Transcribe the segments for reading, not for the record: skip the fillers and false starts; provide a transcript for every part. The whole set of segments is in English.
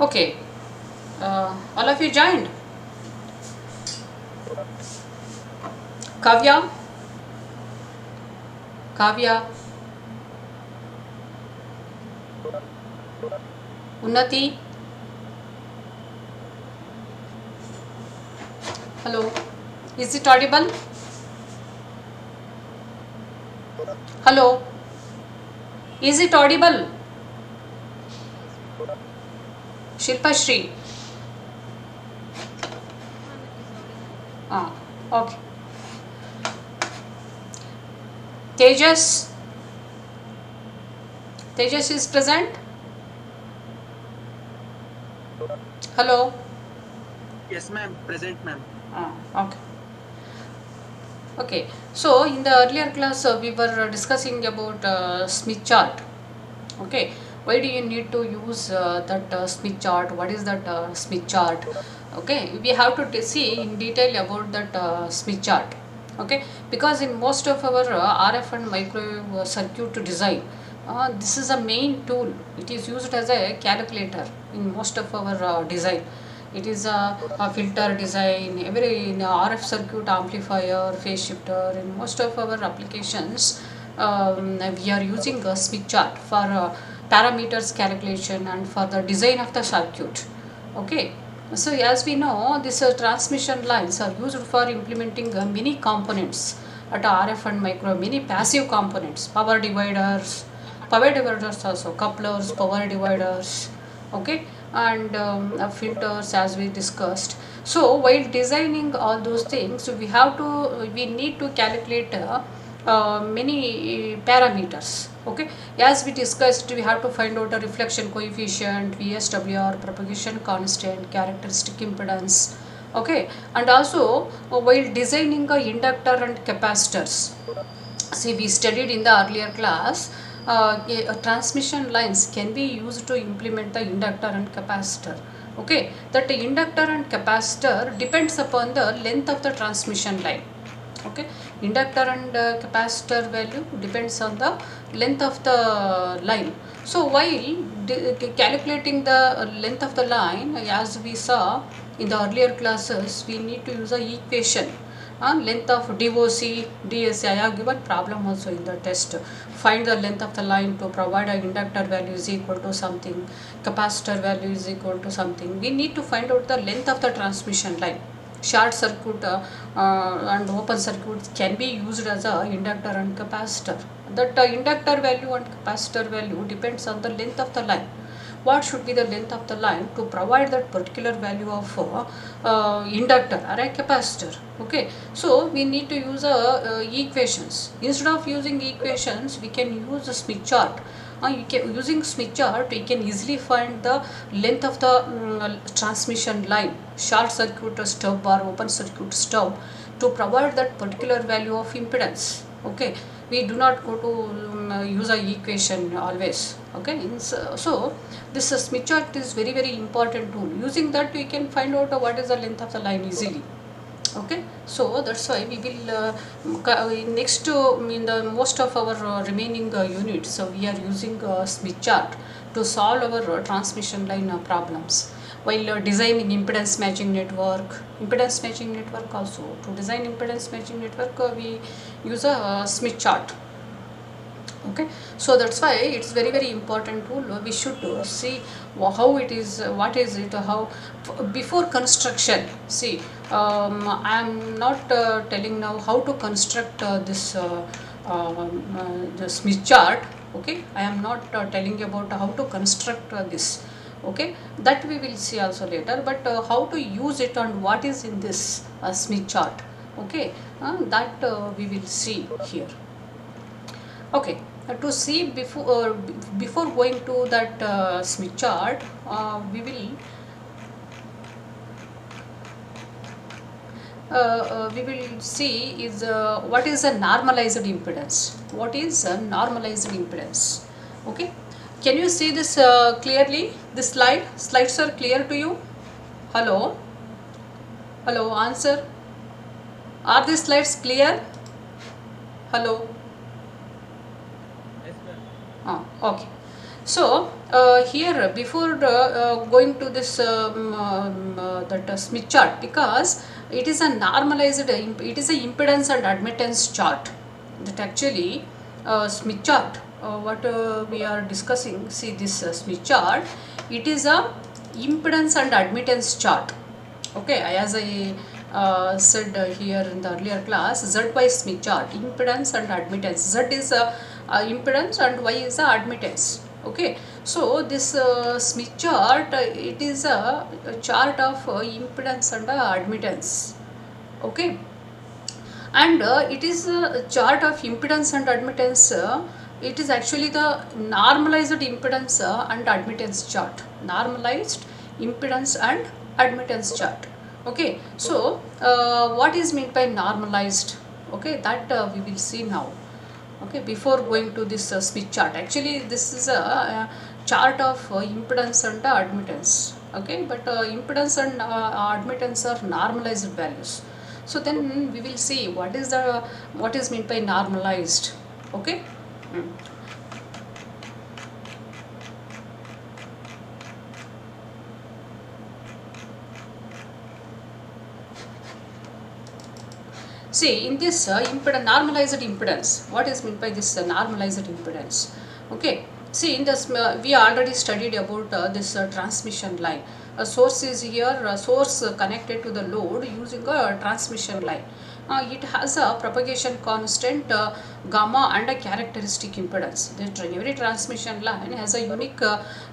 Okay, all of you joined. Kavya, Kavya, Unnati, hello. Is it audible? Hello. Is it audible? Shilpa Shri. Ah, okay. Tejas, Tejas is present. Hello. Yes, ma'am. Present, ma'am. Ah, okay. Okay. So in the earlier class, we were discussing about Smith chart. Okay, why do you need to use that Smith chart? What is that Smith chart? Okay, we have to see in detail about that Smith chart. Okay, because in most of our RF and microwave circuit design, this is a main tool. It is used as a calculator in most of our design. It is a filter design, every in RF circuit amplifier, phase shifter. In most of our applications, we are using a Smith chart for parameters calculation and for the design of the circuit. Okay, so as we know, these transmission lines are used for implementing many components at RF and micro, many passive components, power dividers also, couplers, power dividers, okay, and filters as we discussed. So while designing all those things, we need to calculate many parameters. Okay, as we discussed, we have to find out a reflection coefficient, VSWR, propagation constant, characteristic impedance. Okay, and also while designing a inductor and capacitors, see, we studied in the earlier class, transmission lines can be used to implement the inductor and capacitor. Okay, that inductor and capacitor depends upon the length of the transmission line. Okay, inductor and capacitor value depends on the length of the line. So while calculating the length of the line, as we saw in the earlier classes, we need to use a equation. Length of DOC, DSC. I have given problem also in the test. Find the length of the line to provide a inductor value is equal to something, capacitor value is equal to something. We need to find out the length of the transmission line. Short circuit and open circuit can be used as a inductor and capacitor. That inductor value and capacitor value depends on the length of the line. What should be the length of the line to provide that particular value of inductor or a capacitor. Okay, so we need to use equations. Instead of using equations, we can use a Smith chart. Using Smith chart, we can easily find the length of the transmission line, short circuit stub or open circuit stub, to provide that particular value of impedance. Okay, we do not go to use a equation always. Okay, so this Smith chart is very important tool. Using that, we can find out what is the length of the line easily. Okay, so that's why we will next in the most of our remaining units, so we are using Smith chart to solve our transmission line problems while designing impedance matching network also. To design impedance matching network, we use a Smith chart. Okay, so that's why it's very important tool. We should see how it is, what is it, how before construction. See, I am not telling now how to construct the Smith chart. Okay, I am not telling about how to construct this. Okay, that we will see also later, but how to use it and what is in this Smith chart. Okay, that we will see here. Okay, to see before going to that Smith chart, we will see is what is a normalized impedance. What is a normalized impedance? Okay, can you see this clearly? This slides are clear to you? Hello, hello. Answer. Are these slides clear? Hello. Yes, ma'am. Okay. So here before going to this that Smith chart, because it is a normalized, it is a impedance and admittance chart. That actually Smith chart, what we are discussing. See this Smith chart. It is a impedance and admittance chart. Okay, as I said here in the earlier class, Z by Smith chart, impedance and admittance. Z is impedance and Y is admittance. Okay, so this Smith chart, it is a chart of impedance and admittance. Okay, and it is a chart of impedance and admittance. It is actually the normalized impedance and admittance chart. Normalized impedance and admittance chart. Okay, so what is meant by normalized? Okay, that we will see now. Okay, before going to this Smith chart, actually this is a chart of impedance and admittance. Okay, but impedance and admittance are normalized values. So then we will see what is meant by normalized. Okay. Mm. See, in this normalized impedance, what is meant by this normalized impedance? Okay, see, in this we already studied about this transmission line. A source is here, a source connected to the load using a transmission line. It has a propagation constant gamma and a characteristic impedance. Every transmission line has a unique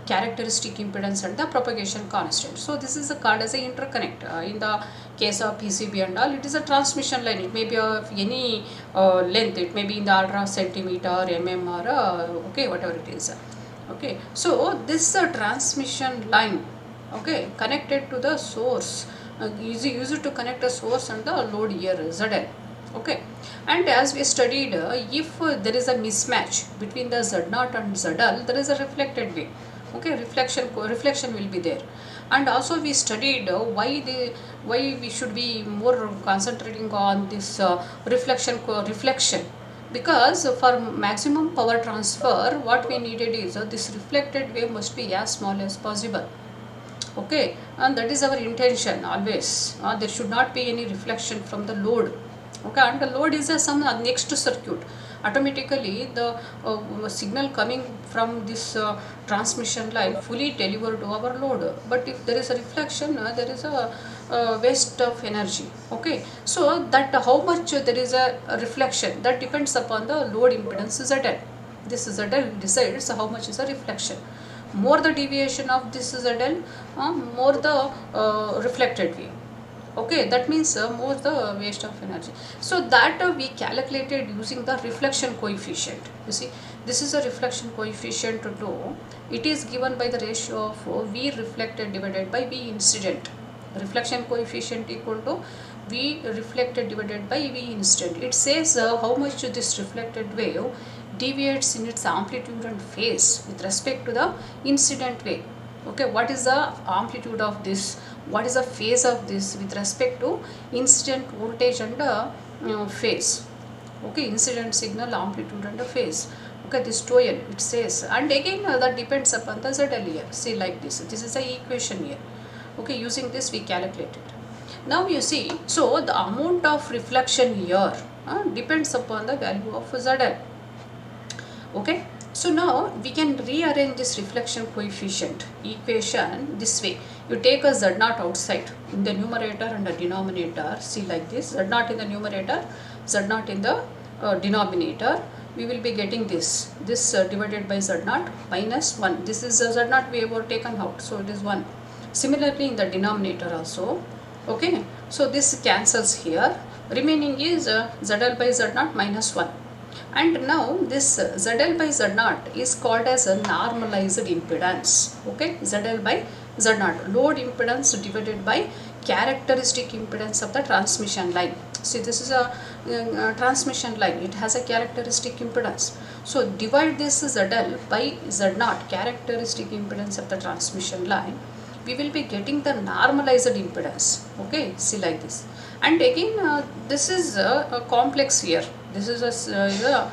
characteristic impedance and the propagation constant. So this is called as a interconnect. In the case of PCB and all, it is a transmission line. It may be of any length. It may be in the order of centimeter, mm, or okay, whatever it is. Okay, so this transmission line, okay, connected to the source, used to connect a source and the load here ZL. Okay, and as we studied, if there is a mismatch between the Z0 and ZL, there is a reflected wave. Okay, reflection will be there. And also we studied why we should be more concentrating on this reflection, because for maximum power transfer what we needed is this reflected wave must be as small as possible. Okay, and that is our intention always. There should not be any reflection from the load. Okay, and the load is some next circuit. Automatically the signal coming from this transmission line fully delivered to our load. But if there is a reflection, there is a waste of energy. Okay, so that how much there is a reflection, that depends upon the load impedance ZL. This ZL decides how much is a reflection. More the deviation of this ZL, more the reflected wave. Okay, that means more the waste of energy. So that we calculated using the reflection coefficient. You see, this is a reflection coefficient to it is given by the ratio of V reflected divided by V incident. Reflection coefficient equal to V reflected divided by V incident. It says how much this reflected wave deviates in its amplitude and phase with respect to the incident wave. Okay, what is the amplitude of this, what is the phase of this with respect to incident voltage and phase. Okay, incident signal amplitude and phase. Okay, this TOEL it says, and again that depends upon the ZL here. See, like this is the equation here. Okay, using this we calculated. Now you see, so the amount of reflection here depends upon the value of ZL. Okay, so now we can rearrange this reflection coefficient equation this way. You take a Z0 outside in the numerator and the denominator. See, like this, Z0 in the numerator, Z0 in the denominator. We will be getting this divided by Z0 minus 1. This is Z0 we have taken out, so it is 1. Similarly in the denominator also. Okay, so this cancels here. Remaining is ZL by Z0 minus 1. And now this ZL by Z0 is called as a normalized impedance. Okay, ZL by Z0, load impedance divided by characteristic impedance of the transmission line. See, this is a transmission line, it has a characteristic impedance. So divide this ZL by Z0, characteristic impedance of the transmission line, we will be getting the normalized impedance. Okay, see, like this. And again this is a complex here. This is a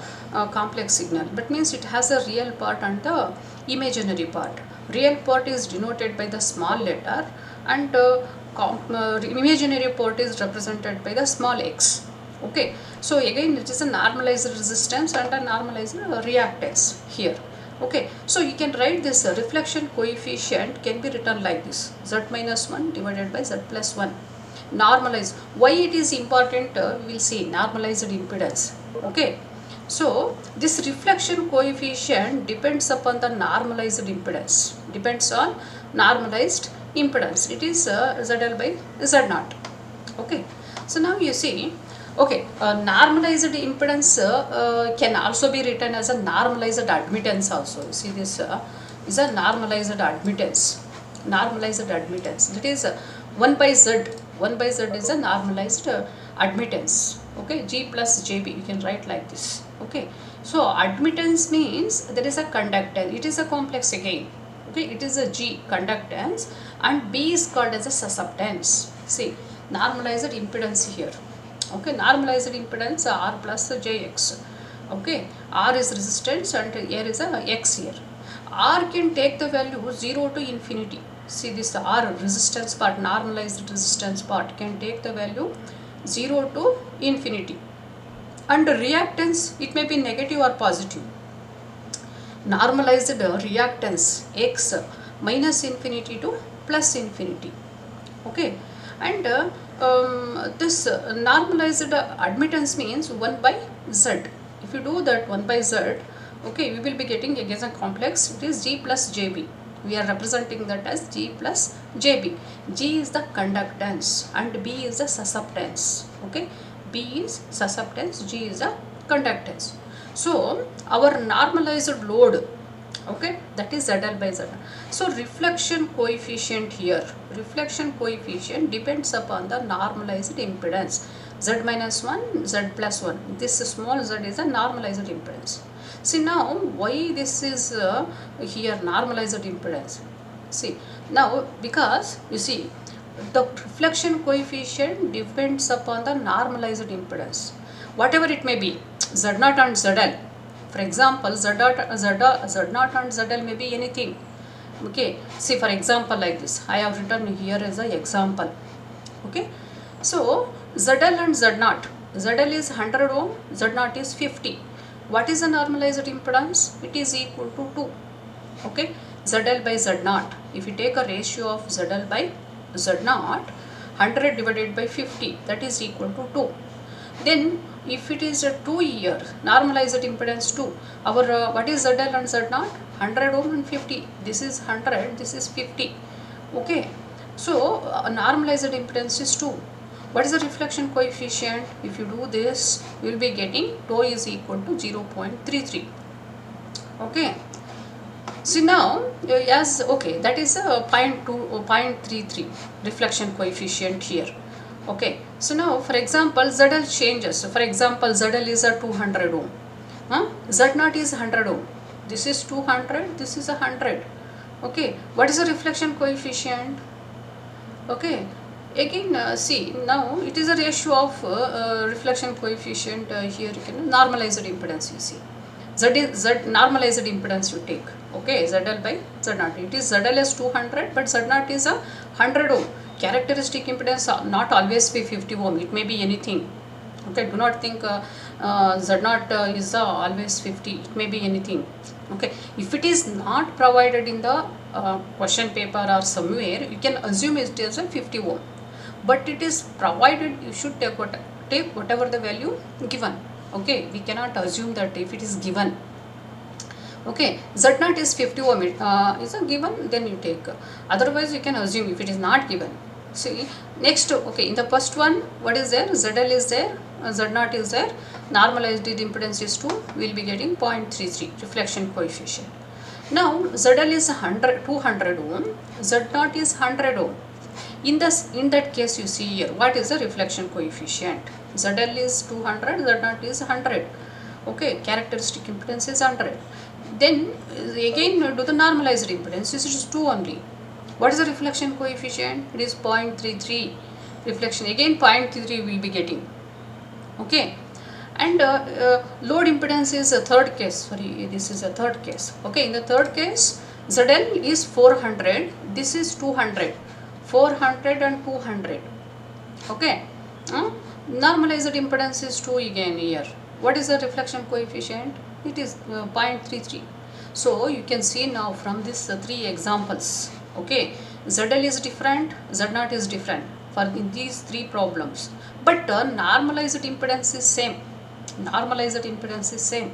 complex signal, but means it has a real part and the imaginary part. Real part is denoted by the small letter, and imaginary part is represented by the small x. Okay, so again it is a normalized resistance and a normalized reactance here. Okay, so you can write this reflection coefficient can be written like this: z minus 1 divided by z plus 1. Normalized, why it is important, we will see. Normalized impedance. Okay, so this reflection coefficient depends upon the normalized impedance, depends on normalized impedance. It is ZL by Z0. Okay, so now you see, okay, normalized impedance can also be written as a normalized admittance also. You see, this is a normalized admittance. Normalized admittance, that is 1 by Z. 1 by Z is a normalized admittance. Okay, G plus JB, you can write like this. Okay, so admittance means there is a conductance. It is a complex again. Okay, it is a G conductance, and B is called as a susceptance. See, normalized impedance here. Okay, normalized impedance R plus JX. Okay, R is resistance and here is a X here. R can take the value 0 to infinity. See, this R resistance part, normalized resistance part, can take the value 0 to infinity. And reactance, it may be negative or positive. Normalized reactance X minus infinity to plus infinity. Okay, and this normalized admittance means 1 by Z. If you do that 1 by Z, okay, we will be getting again a complex. It is G plus JB. We are representing that as G plus JB. G is the conductance and B is the susceptance. Okay, B is susceptance, G is the conductance. So our normalized load, okay, that is ZL by Z. So reflection coefficient here, reflection coefficient depends upon the normalized impedance, Z minus 1, Z plus 1. This small z is a normalized impedance. See, now why this is here normalized impedance? See, now because you see, the reflection coefficient depends upon the normalized impedance, whatever it may be, Z0 and ZL. For example, Z0 and ZL may be anything. Okay, see, for example, like this, I have written here as an example. Okay, so ZL and Z0, ZL is 100 ohm, Z0 is 50. What is the normalized impedance? It is equal to 2. Okay, ZL by Z0. If you take a ratio of ZL by Z0, 100 divided by 50, that is equal to 2. Then if it is a 2 year, normalized impedance 2, our what is ZL and Z0? 100 ohm and 50. This is 100, this is 50. Okay, so normalized impedance is 2. What is the reflection coefficient? If you do this, you will be getting tau is equal to 0.33. Okay, so now as okay, that is a 0.33 reflection coefficient here. Okay, so now for example ZL changes. For example, ZL is a 200 ohm, Z0 is 100 ohm. This is 200, this is 100. Okay, what is the reflection coefficient? Okay, again see, now it is a ratio of reflection coefficient here. You can normalized impedance, you see, Z normalized impedance you take. Okay, ZL by Z0. It is ZL is 200, but Z0 is a 100 ohm. Characteristic impedance not always be 50 ohm. It may be anything. Okay, do not think Z0 is always 50. It may be anything. Okay, if it is not provided in the question paper or somewhere, you can assume it is a 50 ohm. But it is provided, you should take whatever the value given. Okay, we cannot assume that if it is given. Okay, Z0 is 50 ohm, is a given, then you take. Otherwise, you can assume if it is not given. See, next, okay, in the first one, what is there? ZL is there, Z0 is there, normalized impedance is 2, we will be getting 0.33 reflection coefficient. Now, ZL is 200 ohm, Z0 is 100 ohm. In that case, you see here, what is the reflection coefficient? ZL is 200, Z0 is 100. Okay, characteristic impedance is 100. Then again do the normalized impedance, this is 2 only. What is the reflection coefficient? It is 0.33 reflection. Again 0.33 we will be getting. Okay, And load impedance is a third case. Sorry, this is a third case. Okay, in the third case, ZL is 400, this is 200, 400 and 200. Okay, normalized impedance is 2 again here. What is the reflection coefficient? It is 0.33. So you can see now from this 3 examples. Okay, ZL is different, Z0 is different for in these 3 problems, but normalized impedance is same. Normalized impedance is same.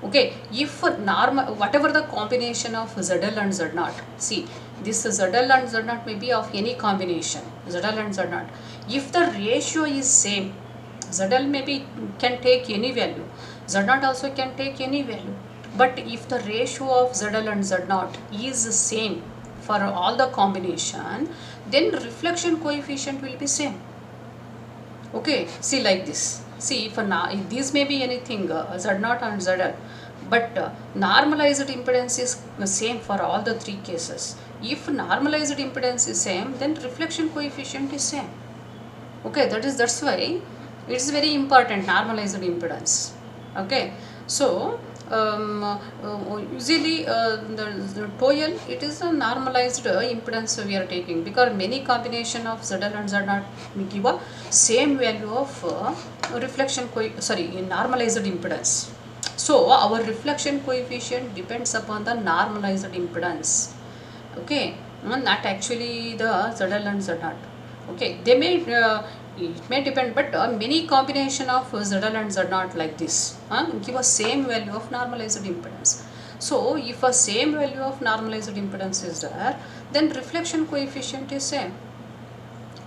Okay, if whatever the combination of ZL and Z0, see this ZL and Z0 may be of any combination, ZL and Z0. If the ratio is same, ZL maybe can take any value, Z0 also can take any value. But if the ratio of ZL and Z0 is same for all the combination, then reflection coefficient will be same. Okay, see like this. See, if these may be anything Z0 and ZL, but normalized impedance is same for all the 3 cases. If normalized impedance is same, then reflection coefficient is same. Okay, that's why it is very important, normalized impedance. Okay, so usually the TOEL, it is a normalized impedance we are taking, because many combination of ZL and Z0 give a same value of normalized impedance. So our reflection coefficient depends upon the normalized impedance. Okay, not actually the ZL and Z0. Okay, they may it may depend, but many combination of ZL and Z0 like this give a same value of normalized impedance. So if a same value of normalized impedance is there, then reflection coefficient is same.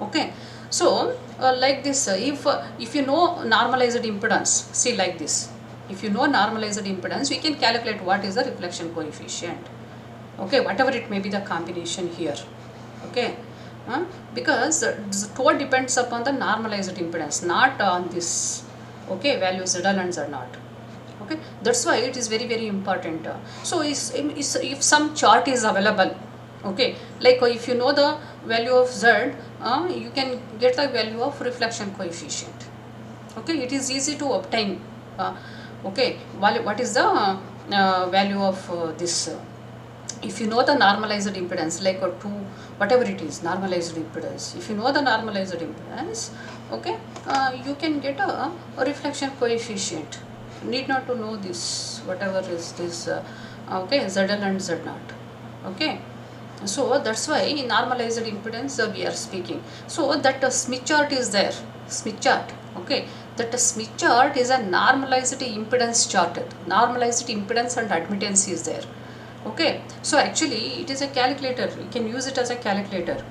Okay, so like this, if you know normalized impedance, see like this. If you know normalized impedance, we can calculate what is the reflection coefficient. Okay, whatever it may be the combination here. Okay, because the TOEL depends upon the normalized impedance, not on this. Okay, value ZL and Z0. Okay, that's why it is very very important. So if some chart is available, okay, like if you know the value of Z, you can get the value of reflection coefficient. Okay, it is easy to obtain. Okay, what is the value of this? If you know the normalized impedance, like 2, whatever it is, normalized impedance, if you know the normalized impedance, okay, you can get a reflection coefficient. Need not to know this, whatever is this, okay, ZL and Z0. Okay, so that's why in normalized impedance we are speaking. So that Smith chart is there, Smith chart. Okay, that Smith chart is a normalized impedance chart. Normalized impedance and admittance is there. Okay, so actually it is a calculator. You can use it as a calculator.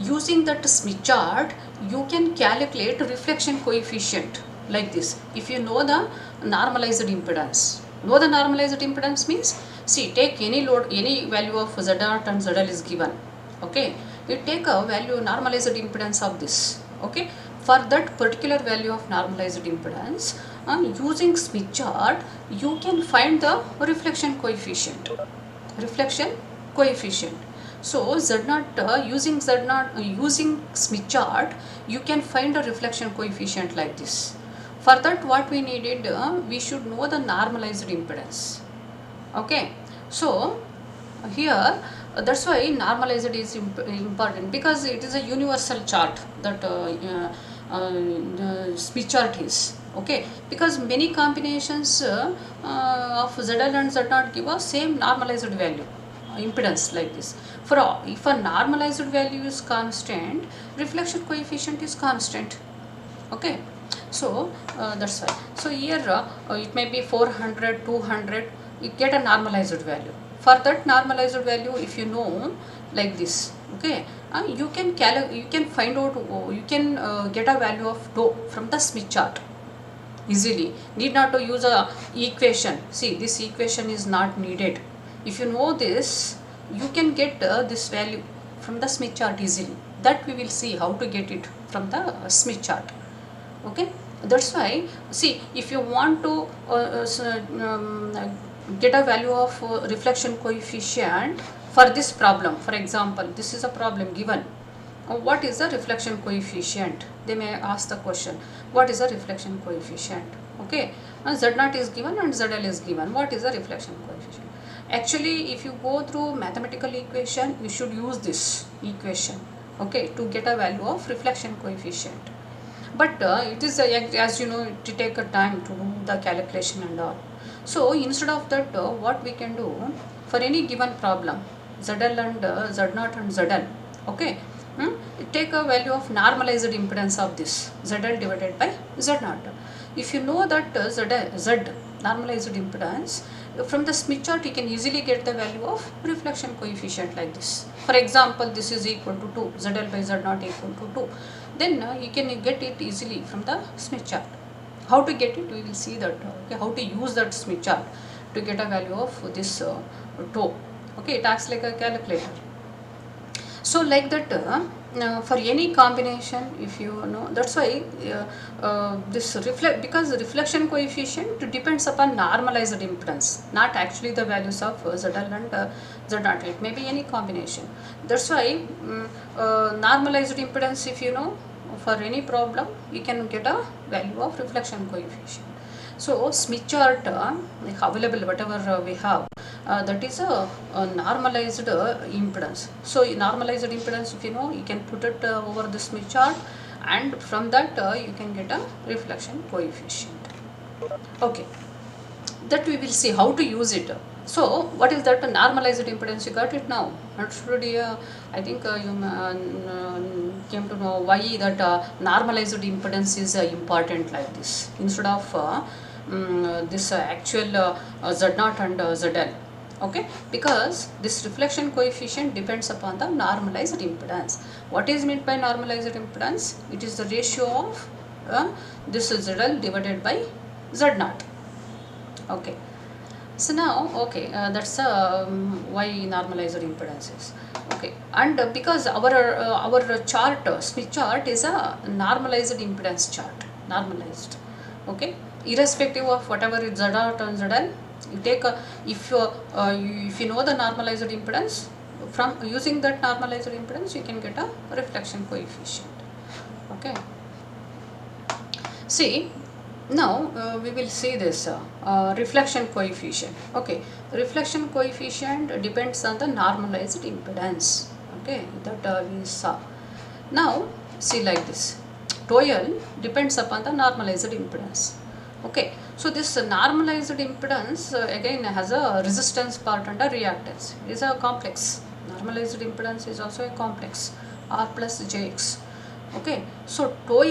Using that Smith chart, you can calculate reflection coefficient like this. If you know the normalized impedance, means, see, take any load, any value of Z0 and ZL is given. Okay, you take a value normalized impedance of this. Okay, for that particular value of normalized impedance, using Smith chart, you can find the reflection coefficient. So Z0, using Smith chart, you can find a reflection coefficient like this. For that, what we needed, we should know the normalized impedance. Okay, so here that's why normalized is important, because it is a universal chart that Smith chart is. Okay, because many combinations of ZL and Z0 give a same normalized value impedance like this. If a normalized value is constant, reflection coefficient is constant. Okay, so that's why. So here it may be 400, 200, you get a normalized value. For that normalized value, if you know like this, okay, you can find out, you can get a value of tau from the Smith chart easily. Need not to use a equation. See, this equation is not needed. If you know this, you can get this value from the Smith chart easily. That we will see how to get it from the Smith chart. Okay, that's why, see, if you want to get a value of reflection coefficient for this problem, for example, this is a problem given, what is the reflection coefficient? They may ask the question, what is the reflection coefficient? Okay, z naught is given and zl is given. What is the reflection coefficient? Actually, if you go through mathematical equation, you should use this equation, okay, to get a value of reflection coefficient. But it is as you know, it take a time to do the calculation and all. So instead of that, what we can do, for any given problem, zl and z0 and zl, okay, take a value of normalized impedance of this zl divided by z0. If you know that z normalized impedance, from the Smith chart you can easily get the value of reflection coefficient like this. For example, this is equal to 2, zl by z0 equal to 2. Then you can get it easily from the Smith chart. How to get it? We will see that. Okay, how to use that Smith chart to get a value of this tau. Okay, it acts like a calculator. So like that, for any combination, if you know, that's why this because the reflection coefficient depends upon normalized impedance, not actually the values of zl and z0. It may be any combination. That's why normalized impedance, if you know, for any problem, you can get a value of reflection coefficient. So Smith chart available, whatever we have, that is a normalized impedance. So normalized impedance, if you know, you can put it over the Smith chart, and from that you can get a reflection coefficient. Okay, that we will see how to use it. So what is that normalized impedance? You got it now. Actually, I think you came to know why that normalized impedance is important like this instead of this actual z0 and zl. Okay, because this reflection coefficient depends upon the normalized impedance. What is meant by normalized impedance? It is the ratio of this zl divided by z0. Okay, so now, okay, that's why normalized impedance is. Okay, and because our chart, Smith chart, is a normalized impedance chart, normalized. Okay, irrespective of whatever is z0 and zl, you take a, if you know the normalized impedance, from using that normalized impedance you can get a reflection coefficient. Okay, see, now we will see this reflection coefficient. Okay, reflection coefficient depends on the normalized impedance. Okay, that we saw. Now see like this, tau depends upon the normalized impedance. Okay, so this normalized impedance again has a resistance part and a reactance. It is a complex. Normalized impedance is also a complex, R plus jx. Okay, so tau,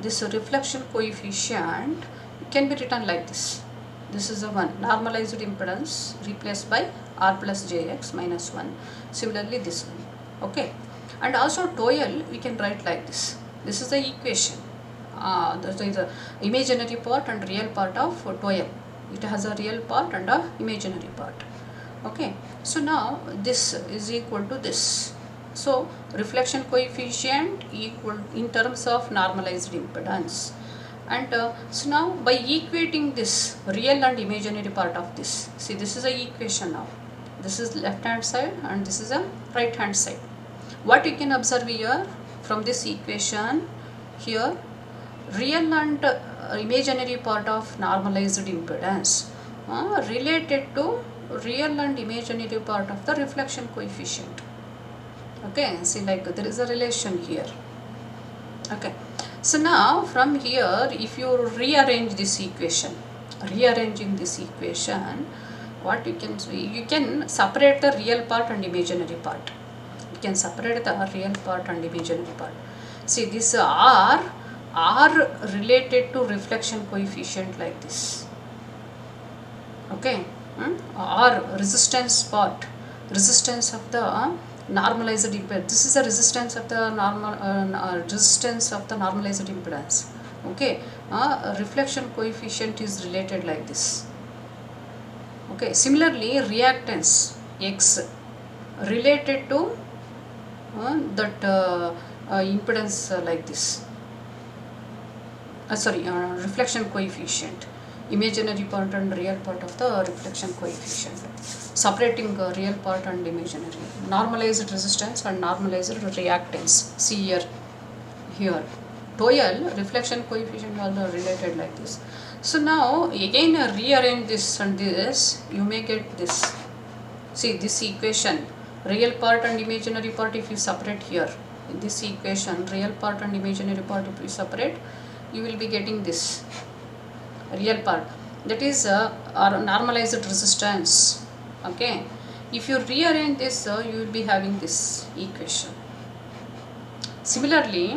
this reflection coefficient, can be written like this. This is a 1, normalized impedance replaced by R plus jx minus 1. Similarly this one. Okay, and also tau we can write like this. This is the equation. There is the imaginary part and real part of tau. It has a real part and a imaginary part. Okay, so now this is equal to this. So reflection coefficient equal in terms of normalized impedance. And so now by equating this real and imaginary part of this, see, this is a equation now. This is left hand side and this is a right hand side. What you can observe here from this equation here, real and imaginary part of normalized impedance related to real and imaginary part of the reflection coefficient. Okay, see, like there is a relation here. Okay, so now from here, if you rearrange this equation, rearranging this equation, what you can see, you can separate the real part and imaginary part. You can separate the real part and imaginary part. See, this R related to reflection coefficient like this. Okay, R resistance part, resistance of the normalized impedance. This is the resistance of the resistance of the normalized impedance. Okay, reflection coefficient is related like this. Okay, similarly reactance X related to that impedance like this. Reflection coefficient, imaginary part and real part of the reflection coefficient, separating real part and imaginary, normalized resistance and normalized reactance. See here tau reflection coefficient are related like this. So now again rearrange this and this, you may get this. See this equation, real part and imaginary part if you separate here. In this equation, real part and imaginary part if you separate, you will be getting this real part. That is our normalized resistance. Okay. If you rearrange this, you will be having this equation. Similarly,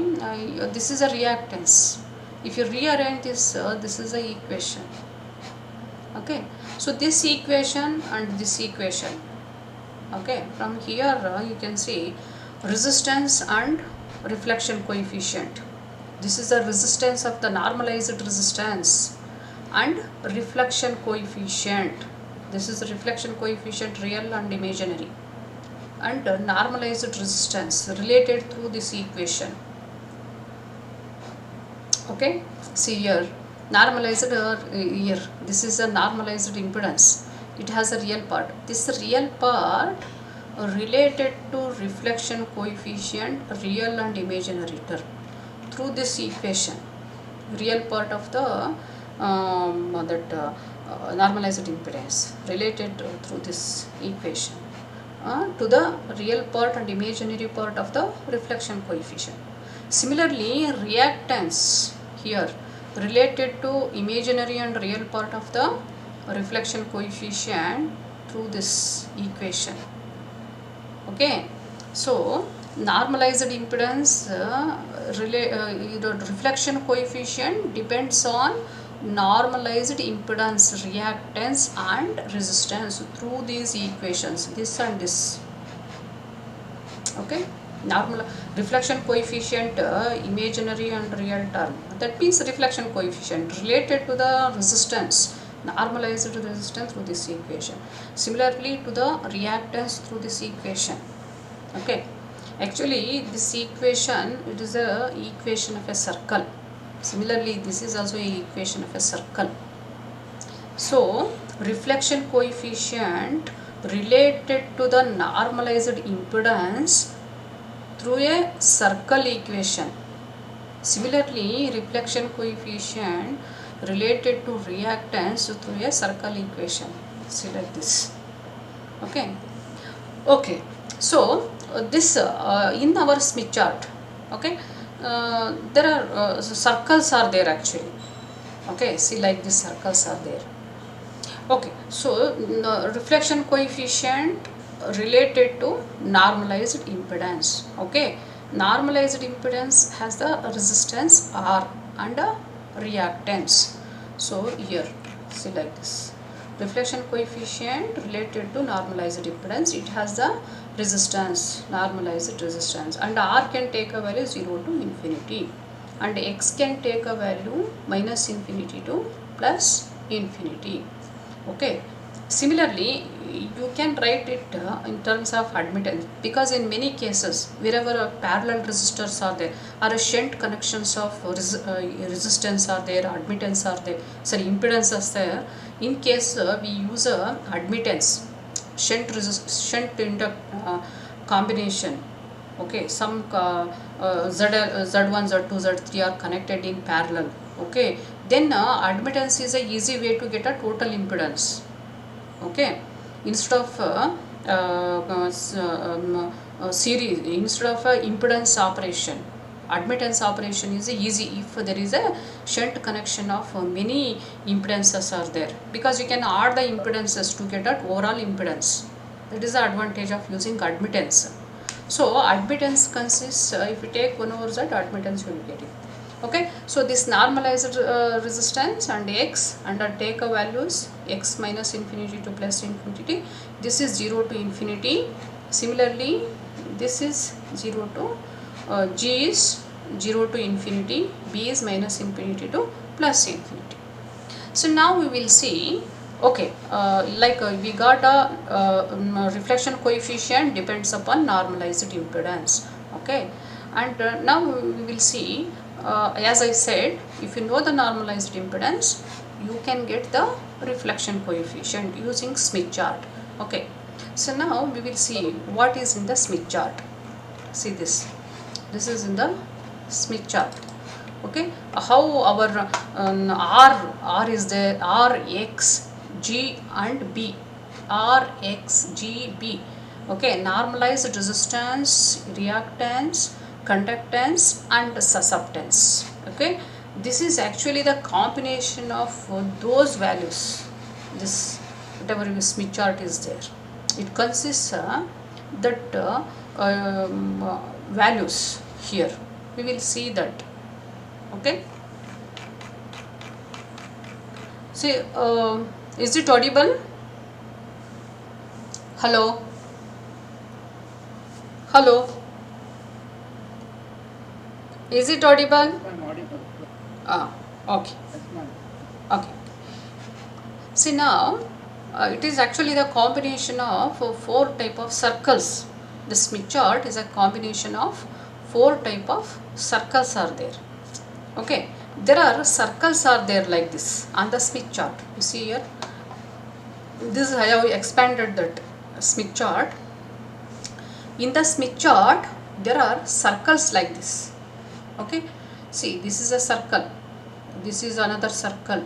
this is a reactance. If you rearrange this, this is the equation. Okay. So this equation and this equation. Okay. From here you can see resistance and reflection coefficient. This is the resistance of the normalized resistance and reflection coefficient. This is the reflection coefficient, real and imaginary, and normalized resistance related through this equation. Okay, see here normalized here, this is a normalized impedance. It has a real part. This real part related to reflection coefficient, real and imaginary term through this equation. Real part of the normalized impedance related through this equation to the real part and imaginary part of the reflection coefficient. Similarly, reactance here related to imaginary and real part of the reflection coefficient through this equation. Okay, so normalized impedance reflection coefficient depends on normalized impedance, reactance and resistance through these equations, this and this. Okay, normal reflection coefficient imaginary and real term, that means reflection coefficient related to the resistance, normalized resistance through this equation. Similarly to the reactance through this equation. Okay, actually this equation, it is a equation of a circle. Similarly this is also a equation of a circle. So reflection coefficient related to the normalized impedance through a circle equation. Similarly, reflection coefficient related to reactance through a circle equation. See like this. Okay. Okay. So this in our Smith chart. Okay. There are circles are there actually. Okay. See like these circles are there. Okay. So reflection coefficient related to normalized impedance. Okay, normalized impedance has the resistance R and a reactance. So here see like this, reflection coefficient related to normalized impedance, it has the resistance, normalized resistance, and R can take a value 0 to infinity and X can take a value minus infinity to plus infinity. Okay, similarly you can write it in terms of admittance, because in many cases wherever parallel resistors are there or shunt connections of resistance are there, admittance are there, sorry, impedance is there, in case we use admittance, shunt combination. Okay, some Z1, Z2, Z3 are connected in parallel. Okay, then admittance is a easy way to get a total impedance. Okay, instead of series, instead of impedance operation, admittance operation is easy if there is a shunt connection of many impedances are there, because you can add the impedances to get an overall impedance. That is the advantage of using admittance. So admittance consists, if you take 1 over Z, admittance you will get it. Okay, so this normalized resistance and X, and take a values X minus infinity to plus infinity, this is 0 to infinity. Similarly this is 0 to G is 0 to infinity, B is minus infinity to plus infinity. So now we will see, okay, we got a reflection coefficient depends upon normalized impedance. Okay, and now we will see, as I said, if you know the normalized impedance, you can get the reflection coefficient using Smith chart. Okay, so now we will see what is in the Smith chart. See this is in the Smith chart. Okay, how our r is there, r x g and b, r x g b. Okay, normalized resistance, reactance, conductance and susceptance. Okay, this is actually the combination of those values. This whatever Smith chart is there, it consists that values here. We will see that. Okay, see, is it audible? Hello, hello, is it audible? I'm audible. Ah, okay, Yes, ma'am. okay. See now, it is actually the combination of four type of circles. The Smith chart is a combination of four type of circles are there. Okay, there are circles are there like this on the Smith chart. You see here, this I have expanded that Smith chart. In the Smith chart, there are circles like this. Okay, see, this is a circle, this is another circle,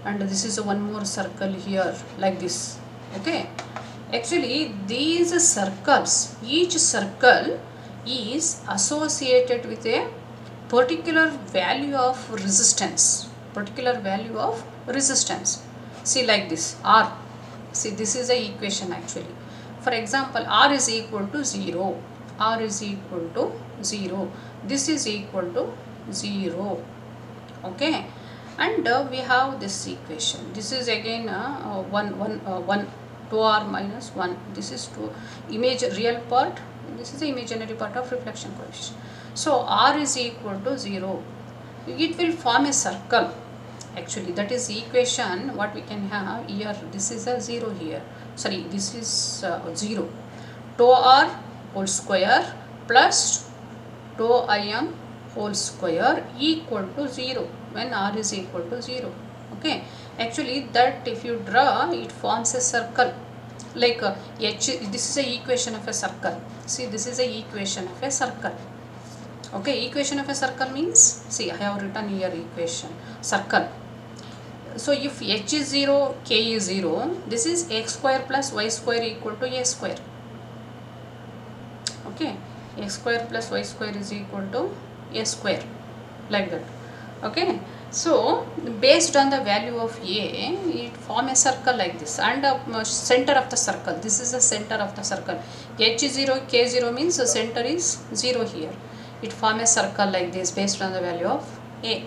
and this is one more circle here like this. Okay, actually these circles, each circle is associated with a particular value of resistance, particular value of resistance. See like this, r, see this is a equation actually. For example, r is equal to 0, r is equal to 0, this is equal to 0. Okay, and we have this equation. This is again 1 2r minus 1. This is to image real part, this is the imaginary part of reflection coefficient. So r is equal to 0, it will form a circle actually. That is equation what we can have here. This is a 0 here, sorry, this is 0. Tau r whole square plus tau im whole square equal to 0 when r is equal to 0. Okay, actually that if you draw, it forms a circle like h. This is a equation of a circle. See, this is a equation of a circle. Okay, equation of a circle means, see, I have written here equation circle. So if h is 0, k is 0, this is x square plus y square equal to a square. Okay, x square plus y square is equal to a square, like that. Okay, so based on the value of a, it form a circle like this, and center of the circle, this is the center of the circle. H is 0, k 0 means the center is 0 here. It form a circle like this based on the value of a.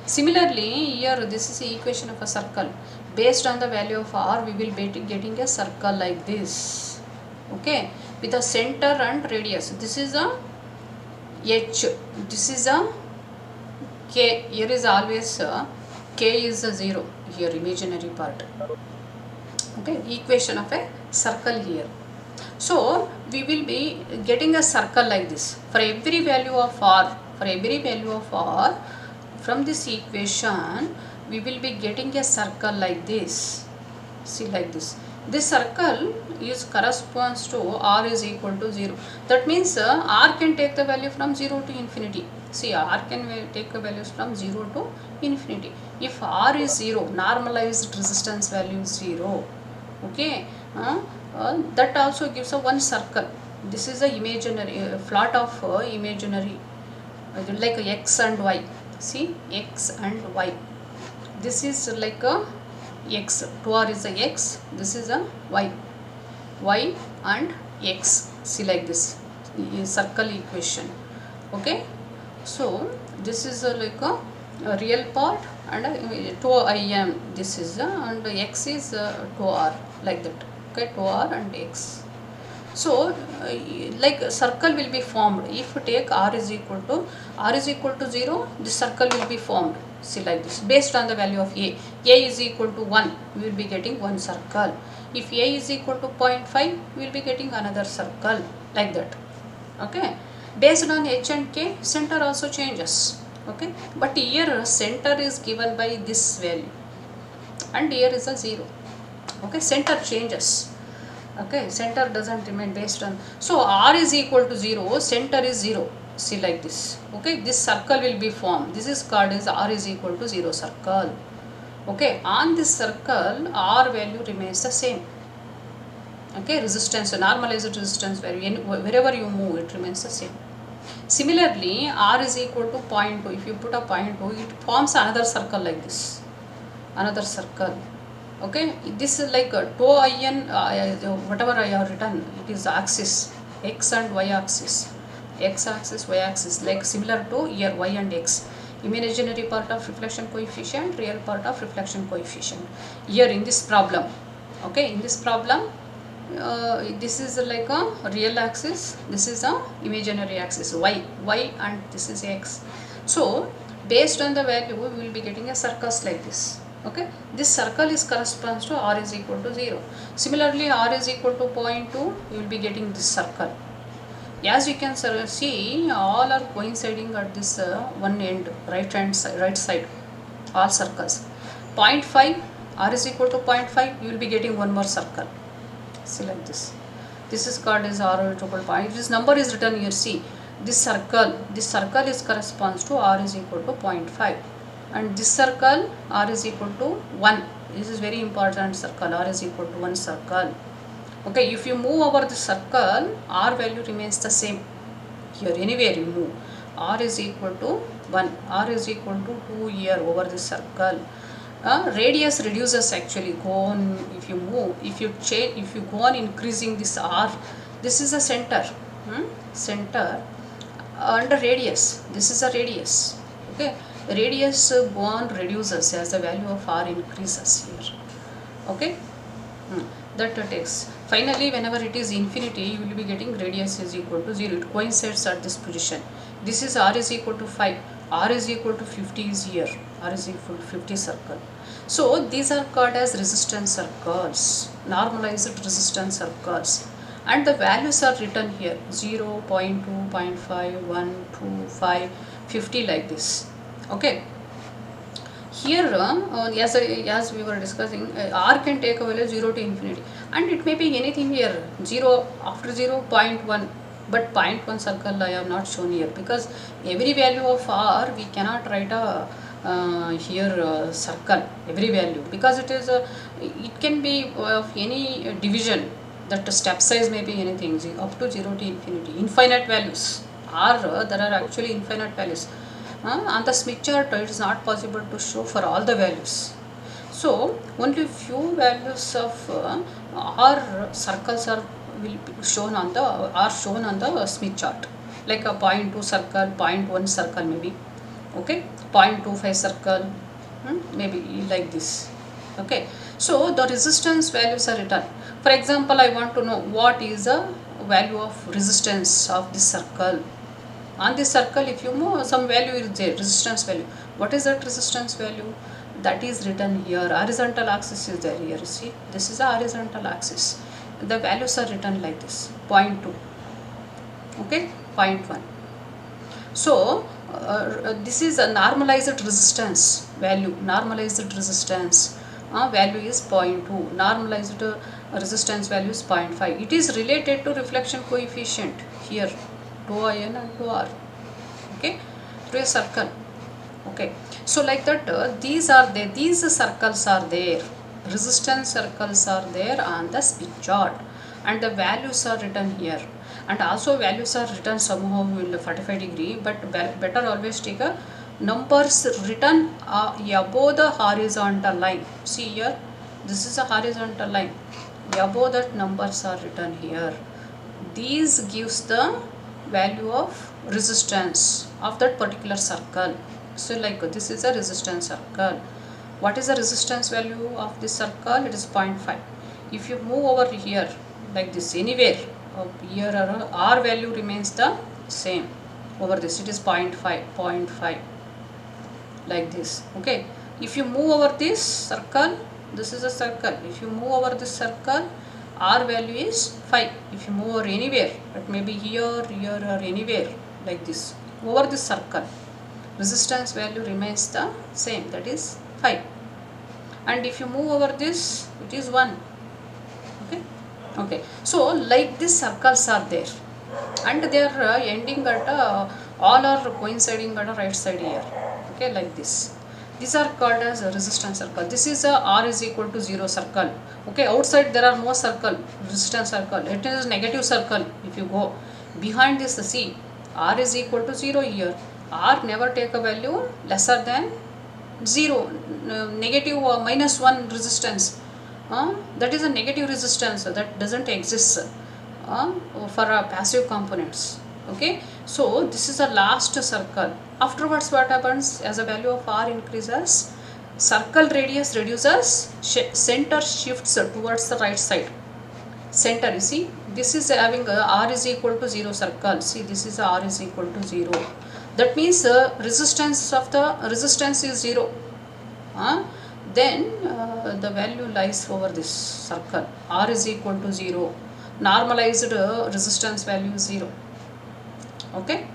Similarly, here this is the equation of a circle. Based on the value of r, we will be getting a circle like this. Okay, with the center and radius. This is a h, this is a k. Here is always k is a 0 here, imaginary part. Okay, equation of a circle here. So we will be getting a circle like this for every value of r. For every value of r, from this equation we will be getting a circle like this. See, like this. This circle is corresponds to r is equal to 0. That means r can take the value from 0 to infinity. See, r can take the values from 0 to infinity. If r is 0, normalized resistance value is 0. Okay, that also gives a one circle. This is a imaginary plot of imaginary like a x and y. See, x and y. This is like a x. 2r is a x. This is a y. Y and x. See, like this circle equation. Okay. So this is like a real part, and 2im. This is and x is 2r, like that. Okay, 2r and x. So like a circle will be formed if you take r is equal to 0. This circle will be formed. See, like this, based on the value of a is equal to 1, we will be getting one circle. If a is equal to 0.5, we will be getting another circle, like that. Okay, based on h and k, center also changes. Okay, but here center is given by this value, and here is a 0. Okay, center changes. Okay, center doesn't remain based on. So r is equal to 0, center is 0. See like this. Okay, this circle will be formed. This is called as R is equal to 0 circle. Okay, on this circle R value remains the same. Okay, resistance, normalized resistance value, wherever you move it remains the same. Similarly, R is equal to 0. 0.2. If you put a 0.2, it forms another circle like this. Another circle. Okay, this is like a tau in whatever I have written, it is axis, x and y axis. X axis, y axis, like similar to here y and x. Imaginary part of reflection coefficient, real part of reflection coefficient. Here in this problem, okay, in this problem, this is like a real axis, this is a imaginary axis y and this is x. So based on the value we will be getting a circles like this. Okay, this circle is corresponds to R is equal to 0. Similarly, R is equal to 0.2, you will be getting this circle. As you can see, all are coinciding at this one end, right side, all circles. 0.5, R is equal to 0.5, you will be getting one more circle. See like this. This is called as R triple point. This number is written here. See, this circle is corresponds to R is equal to 0.5, and this circle R is equal to 1. This is very important circle. R is equal to 1 circle. Okay, if you move over the circle, R value remains the same. Here, anywhere you move, R is equal to 1. R is equal to 2 here over the circle. Radius reduces actually. Go on, if you move, if you go on increasing this R, this is a center. Center under radius. This is a radius. Okay, radius go on reduces as the value of R increases here. Okay. That takes. Finally, whenever it is infinity, you will be getting radius is equal to 0. It coincides at this position. This is R is equal to 5. R is equal to 50 is here. R is equal to 50 circle. So these are called as resistance circles, normalized resistance circles. And the values are written here 0, 0.2, 0.5, 1, 2, 5, 50 like this. Okay. Here, as we were discussing, R can take a value 0 to infinity, and it may be anything here, 0 after 0, 0.1, but 0.1 circle I have not shown here, because every value of R we cannot write a circle, every value, because it is it can be of any division, that step size may be anything, up to 0 to infinity, infinite values. R, there are actually infinite values. On the Smith chart, it is not possible to show for all the values. So only few values of R circles will be shown on the Smith chart, like a 0.2 circle, 0.1 circle maybe. Okay, 0.25 circle, maybe like this. Okay, so the resistance values are written. For example, I want to know what is the value of resistance of this circle. On this circle, if you move, some value is there, resistance value. What is that resistance value? That is written here. Horizontal axis is there here. See, this is a horizontal axis. The values are written like this: 0.2. Okay, 0.1. So this is a normalized resistance value. Normalized resistance value is 0.2. Normalized resistance value is 0.5. It is related to reflection coefficient here, 2in and 2r. Okay, to a circle. Okay, so like that, these are there. These circles are there. Resistance circles are there on the Smith chart, and the values are written here. And also values are written somehow in 45 degree, but better always take a numbers written above the horizontal line. See here, this is a horizontal line. Above that numbers are written here. These gives the value of resistance of that particular circle. So like this is a resistance circle. What is the resistance value of this circle? It is 0.5. If you move over here like this, anywhere here R value remains the same. Over this it is 0.5 like this. Okay, if you move over this circle, this is a circle. If you move over this circle, R value is 5. If you move over anywhere, it may be here or anywhere like this, over this circle, resistance value remains the same, that is 5. And if you move over this, it is 1. Okay, so like these circles are there, and they are ending at all are coinciding at the right side here, okay, like this. These are called as a resistance circle. This is a r is equal to 0 circle, okay. Outside there are no circle, resistance circle, it is negative circle. If you go behind this, see, r is equal to 0 here. R never take a value lesser than 0, negative or minus 1 resistance, that is a negative resistance that doesn't exist for passive components, okay. So this is the last circle. Afterwards what happens, as the value of r increases, circle radius reduces, center shifts towards the right side. Center, you see, this is having a r is equal to 0 circle. See, this is r is equal to 0. That means resistance is 0. Then the value lies over this circle. R is equal to 0. Normalized resistance value is 0. Okay.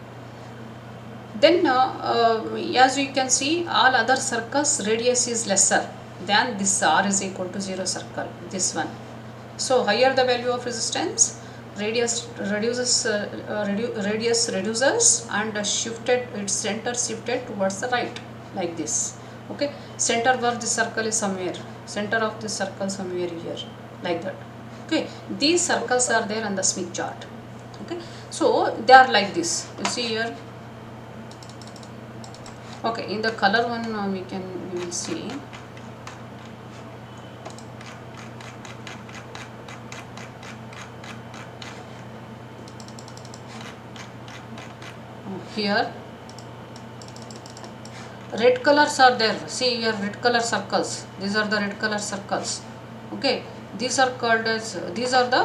Then as you can see, all other circles radius is lesser than this r is equal to 0 circle, this one. So higher the value of resistance, radius reduces and shifted, its center shifted towards the right, like this, okay. Center where the circle is somewhere, center of the circle somewhere here, like that, okay. These circles are there on the Smith chart, okay. So they are like this, you see here, okay. In the color one we will see. Here red colors are there, see here, red color circles, these are the red color circles, okay. These are called as, these are the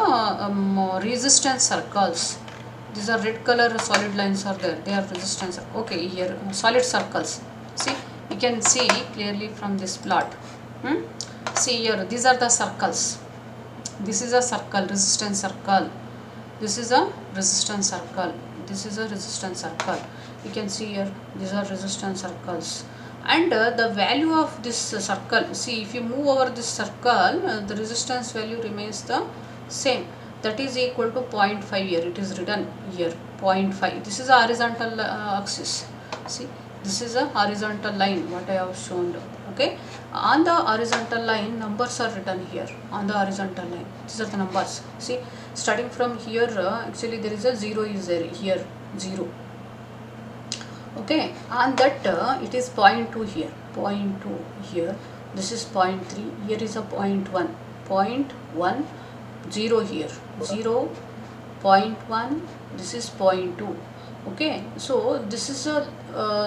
resistance circles. These are red color solid lines are there, they are resistance, okay. Here solid circles, see, you can see clearly from this plot. See here, these are the circles. This is a circle, resistance circle. This is a resistance circle. This is a resistance circle. You can see here, these are resistance circles. And the value of this circle, see, if you move over this circle, the resistance value remains the same. That is equal to 0.5 here. It is written here, 0.5. This is a horizontal axis. See, this is a horizontal line, what I have shown, okay. On the horizontal line, numbers are written here on the horizontal line. These are the numbers. See, starting from here, actually there is a 0 is there here, 0, okay. On that it is 0.2 here, 0.2 here, this is 0.3, here is a 0.1, 0.1, 0 here, 0, 0.1, this is 0.2, okay. So this is a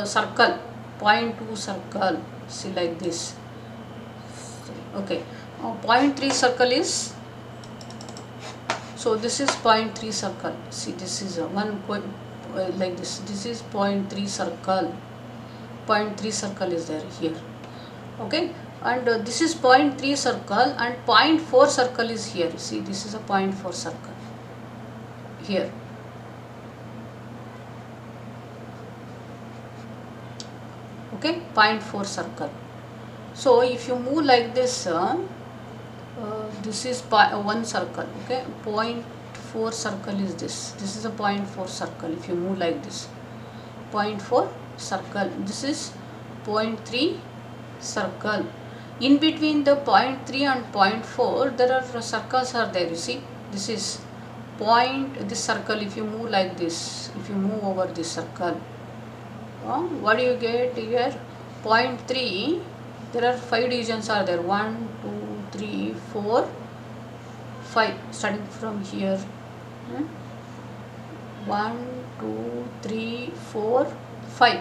circle, 0.2 circle, see, like this, okay. 0.3 circle is, so this is 0.3 circle, see, this is a one like this, this is 0.3 circle, 0.3 circle is there here, okay. And this is 0.3 circle, and 0.4 circle is here, see, this is a 0.4 circle here, okay, 0.4 circle. So if you move like this, this is one circle, okay. 0.4 circle is this is a 0.4 circle. If you move like this, 0.4 circle, this is 0.3 circle. In between the 0.3 and 0.4 there are circles are there, you see, this is this circle. If you move like this, if you move over this circle, what do you get here? 0.3, there are 5 divisions are there, 1, 2, 3, 4, 5, starting from here, 1, 2, 3, 4, 5,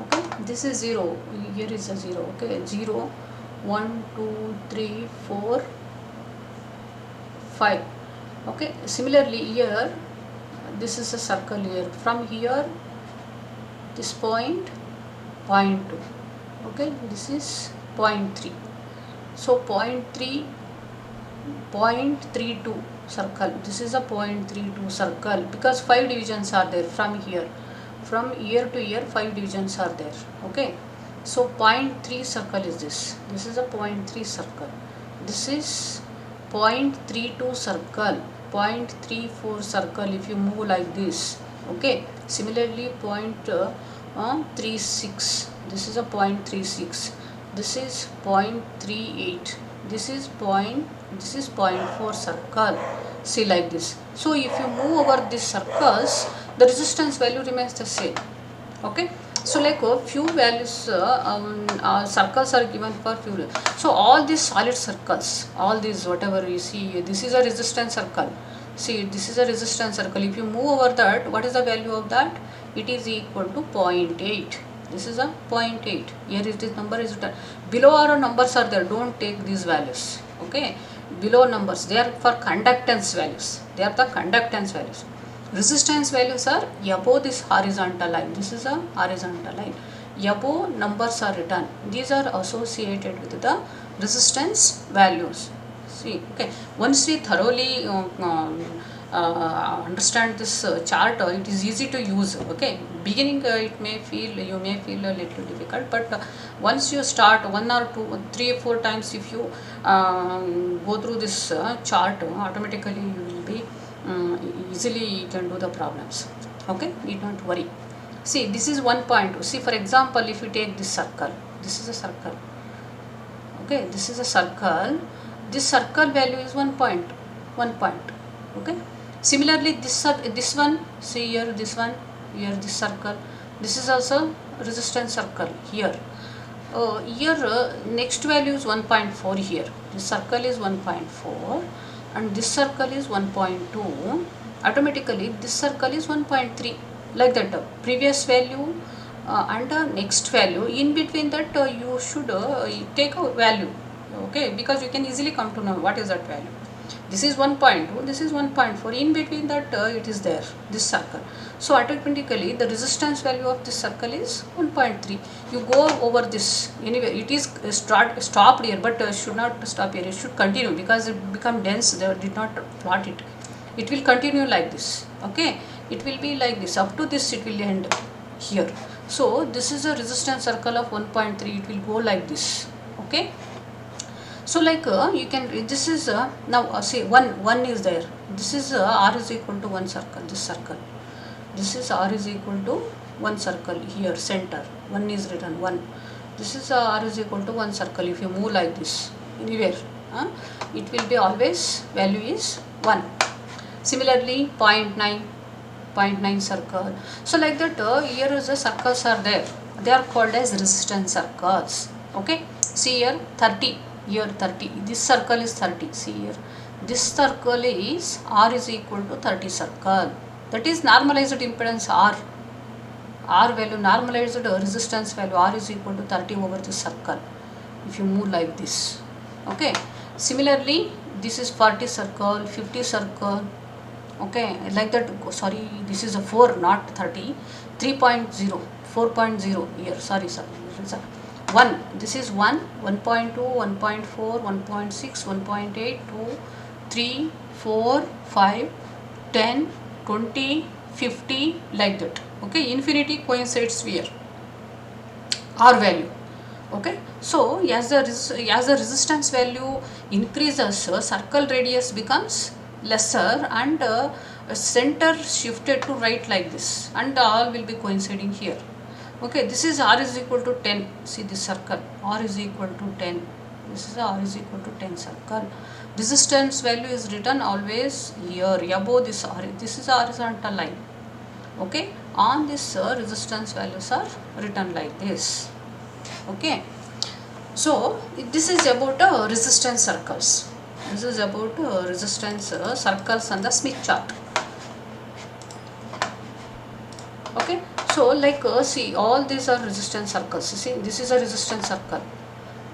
okay. This is 0, here is a 0, okay, 0, 1, 2, 3, 4, 5, okay. Similarly here, this is a circle here, from here this point, 0.2, okay, this is 0.3, so 0.32 circle, this is a 0.32 circle, because 5 divisions are there from here to here, 5 divisions are there, okay. So 0.3 circle is this is a 0.3 circle, this is 0.32 circle, 0.34 circle. If you move like this, Okay, similarly 0.36, this is a 0.36, this is 0.38, this is this is 0.4 circle. See, like this. So if you move over these circles, the resistance value remains the same. Okay, so like a few values, circles are given for few. So all these solid circles, all these whatever you see, this is a resistance circle. See, this is a resistance circle. If you move over that, what is the value of that? It is equal to 0.8. This is a 0.8. Here is this number is written. Below are numbers are there. Don't take these values. Okay, below numbers, they are for conductance values. They are the conductance values. Resistance values are above this horizontal line. This is a horizontal line. Above numbers are written. These are associated with the resistance values. See, okay. Once we thoroughly understand this chart, it is easy to use. Okay. Beginning, it may feel you may feel a little difficult, but once you start 1 or 2, 3 or 4 times, if you go through this chart, automatically you will be easily you can do the problems. Okay, need not worry. See, this is 1.2. See, for example, if you take this circle, this is a circle. Okay, this is a circle. This circle value is 1 point. Okay. Similarly, this one. See here, this one. Here, this circle. This is also resistance circle here. Here, next value is 1.4 here. This circle is 1.4. And this circle is 1.2. Automatically this circle is 1.3, like that. Previous value and next value, in between that you should take a value. Okay, because you can easily come to know what is that value. This is 1.2, this is 1.4, in between that it is there, this circle. So automatically the resistance value of this circle is 1.3. You go over this anyway, it is stopped here, but should not stop here, it should continue because it become dense. They did not plot it. It will continue like this. Okay, it will be like this up to this, it will end here. So this is a resistance circle of 1.3, it will go like this. Okay, so like you can, this is now see one is there. This is r is equal to 1 circle, this circle. This is r is equal to 1 circle here, center. 1 is written 1. This is r is equal to 1 circle. If you move like this anywhere, it will be always value is 1. Similarly 0.9 circle. So like that here is the circles are there. They are called as resistance circles. Okay, see here 30. Here 30, this circle is 30. See here, this circle is r is equal to 30 circle. That is normalized impedance r value, normalized resistance value r is equal to 30 over this circle if you move like this. Okay, similarly this is 40 circle, 50 circle. Okay, like that. Sorry, this is a 4, not 30. 3.0, 4.0 here. Sorry. 1, this is 1, 1.2, 1.4, 1.6, 1.8, 2, 3, 4, 5, 10, 20, 50, like that. Okay, infinity coincides here, R value. Okay, so as the resistance value increases, circle radius becomes lesser and center shifted to right like this, and all will be coinciding here. Okay, this is r is equal to 10. See this circle, r is equal to 10. This is r is equal to 10 circle. Resistance value is written always here above this r. This is a horizontal line. Okay, on this resistance values are written like this. Okay, so this is about resistance circles. This is about resistance circles on the Smith chart. Okay, so like see, all these are resistance circles. See, this is a resistance circle,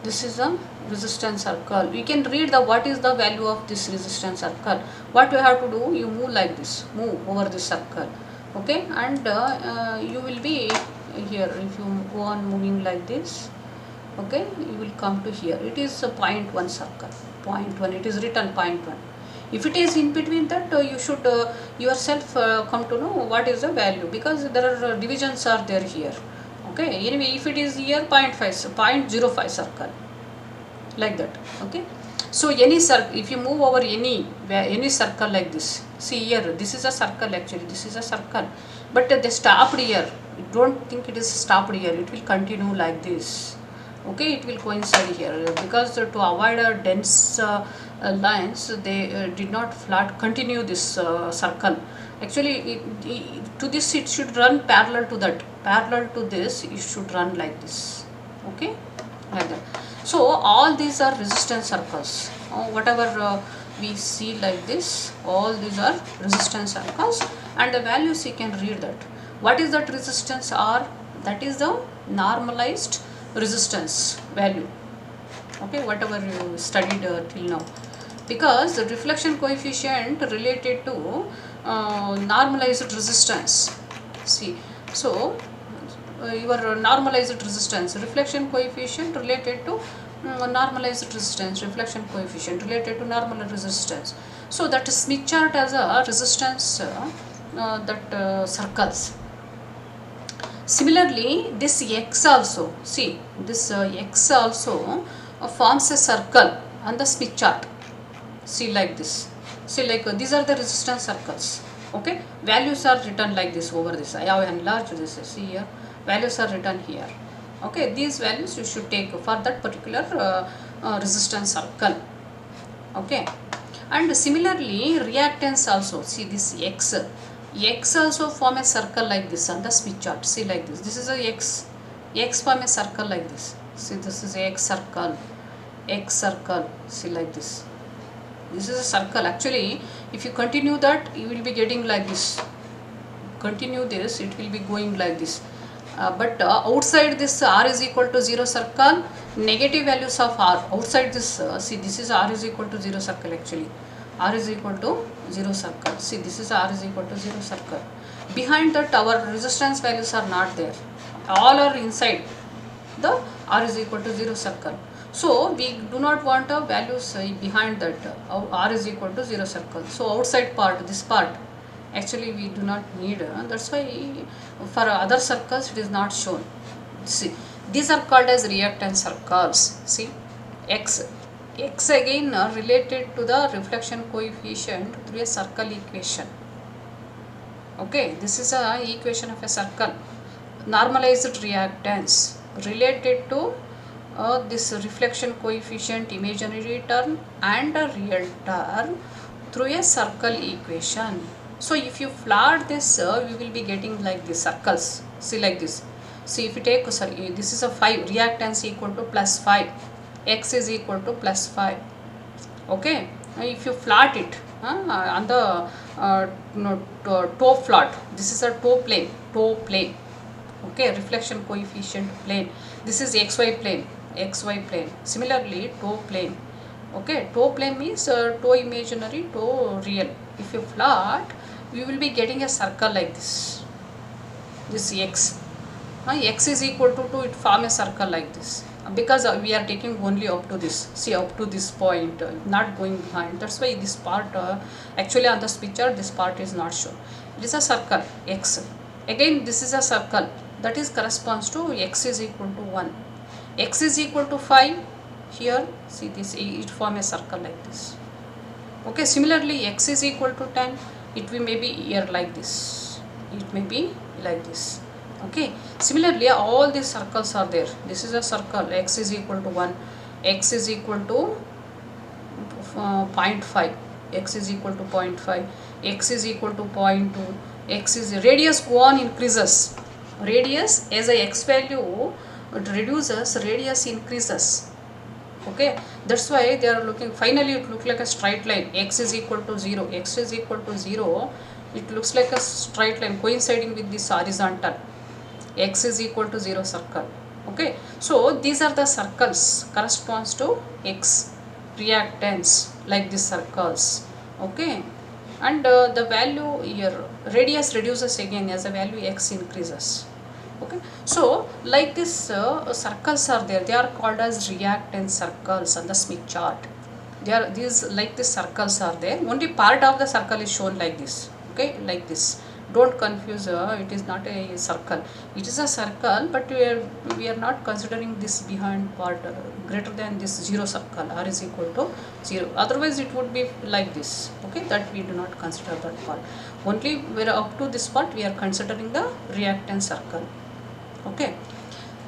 this is a resistance circle. We can read the what is the value of this resistance circle. What you have to do, you move like this, move over this circle. Okay, and you will be here. If you go on moving like this, okay, you will come to here. It is a 0.1 circle, 0.1. It is written 0.1. If it is in between that, you should yourself come to know what is the value, because there are divisions are there here. Okay, anyway, if it is here 0.5 circle, like that. Okay, So any circle, if you move over any circle like this, see here, this is a circle actually, this is a circle, but they stopped here. Don't think it is stopped here. It will continue like this. Okay, it will coincide here because to avoid a dense lines, they did not flat continue this circle. Actually, to this it should run parallel to that. Parallel to this, it should run like this. Okay, like that. So all these are resistance circles. Whatever we see like this, all these are resistance circles, and the values you can read that. What is that resistance R? That is the normalized resistance value. Okay, whatever you studied till now, because the reflection coefficient related to normalized resistance. See, so your normalized resistance, reflection coefficient related to normalized resistance, reflection coefficient related to normal resistance. So that Smith chart has a resistance circles. Similarly, this X also, see this X also forms a circle on the Smith chart. See like this. See like these are the resistance circles. Okay, values are written like this over this. I have enlarged this. See here, values are written here. Okay, these values you should take for that particular resistance circle. Okay, and similarly reactance also. See this X also form a circle like this on the Smith chart. See like this is a X form a circle like this. See, this is X circle, see like this is a circle. Actually, if you continue that, you will be getting like this. Continue this, it will be going like this. But outside this R is equal to 0 circle, negative values of R outside this, see this is R is equal to 0 circle actually. R is equal to 0 circle. See, this is R is equal to 0 circle. Behind that, our resistance values are not there. All are inside the R is equal to 0 circle. So we do not want a values behind that R is equal to 0 circle. So outside part, this part, actually we do not need. That's why for other circles it is not shown. See, these are called as reactance circles. See, X again related to the reflection coefficient through a circle equation. Okay, this is a equation of a circle. Normalized reactance related to this reflection coefficient imaginary term and a real term through a circle equation. So if you plot this, we will be getting like the circles. See like this. See, if you take, sorry, this is a 5, reactance equal to plus 5, X is equal to plus 5. Okay, if you plot it on the toe plot, this is a toe plane. Okay, reflection coefficient plane. This is xy plane. Similarly, toe plane. Okay, toe plane means toe imaginary, toe real. If you plot, we will be getting a circle like this. This X. X is equal to 2, it form a circle like this. Because we are taking only up to this. See, up to this point, not going behind. That's why this part, actually on this picture, this part is not shown. It is a circle, X. Again, this is a circle. That is corresponds to X is equal to 1. X is equal to 5. Here, see this, it form a circle like this. Okay, similarly, X is equal to 10. It may be here like this. It may be like this. Okay, similarly, all these circles are there. This is a circle. X is equal to 1. X is equal to 0.5. X is equal to 0.5. X is equal to 0.2. X is radius go on increases. Radius as a X value it reduces, radius increases. Okay, that's why they are looking, finally it looks like a straight line. X is equal to 0. X is equal to 0. It looks like a straight line coinciding with this horizontal. X is equal to 0 circle. Okay, so these are the circles corresponds to X reactance like these circles. Okay, and the value here, radius reduces again as the value X increases. Okay, so like this circles are there. They are called as reactance circles on the Smith chart. They are these like this circles are there. Only part of the circle is shown like this. Okay, like this. Don't confuse, it is not a circle. It is a circle, but we are not considering this behind part greater than this 0 circle, r is equal to 0. Otherwise it would be like this. Okay, that we do not consider that part. Only where up to this part we are considering the reactance circle. Okay.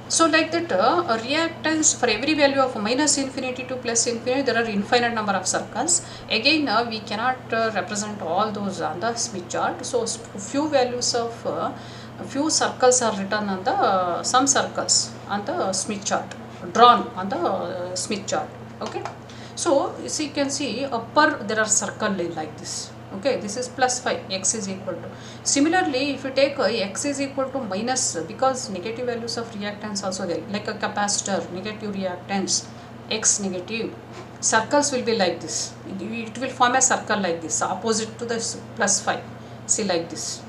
So like that, a reactance for every value of minus infinity to plus infinity, there are infinite number of circles. Again, we cannot represent all those on the Smith chart. So few values of few circles are written on the some circles on the Smith chart, drawn on the Smith chart. Okay. So you can see upper there are circle like this. Okay, this is plus 5, x is equal to. Similarly, if you take x is equal to minus, because negative values of reactance also there, like a capacitor, negative reactance, x negative, circles will be like this. It will form a circle like this, opposite to this plus 5. See like this.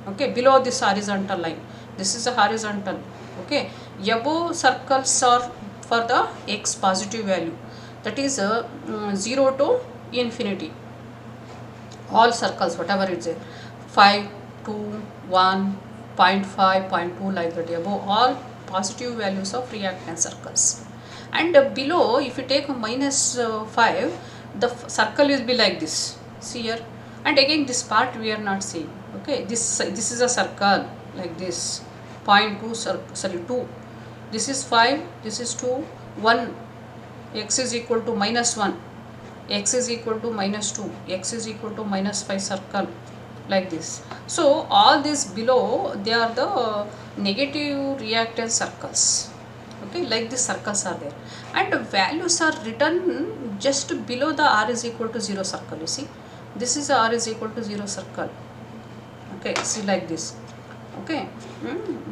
Okay, below this horizontal line. This is a horizontal. Okay, above circles are for the x positive value. That is 0 to infinity. All circles, whatever it's there, 5, 2, 1, 0.5, 0.2, like that, above all positive values of reactance circles. And below, if you take minus 5, the circle will be like this. See here. And again, this part we are not seeing. Okay, this is a circle like this. 0.2, 2. This is 5, this is 2, 1. X is equal to minus 1. X is equal to minus 2, x is equal to minus 5 circle, like this. So all these below, they are the negative reactance circles. Okay, like these circles are there, and values are written just below the r is equal to 0 circle. You see, this is r is equal to 0 circle. Okay, see like this. Okay,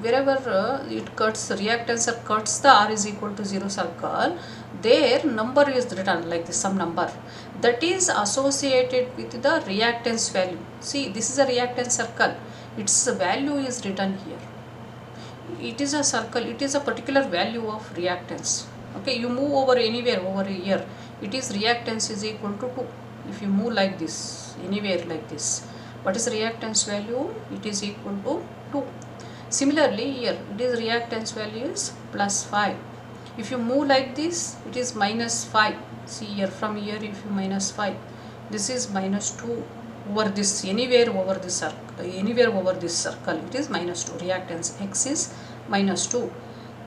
wherever it cuts, reactance or cuts the r is equal to 0 circle, their number is written like this, some number that is associated with the reactance value. See, this is a reactance circle, its value is written here. It is a circle, it is a particular value of reactance. Okay, you move over anywhere over here, it is reactance is equal to 2. If you move like this, anywhere like this, what is reactance value? It is equal to 2. Similarly, here it is reactance value is plus 5. If you move like this, it is minus 5. See here, from here if you minus 5, this is minus 2 over this, anywhere over this circle, it is minus 2. Reactance x is minus 2.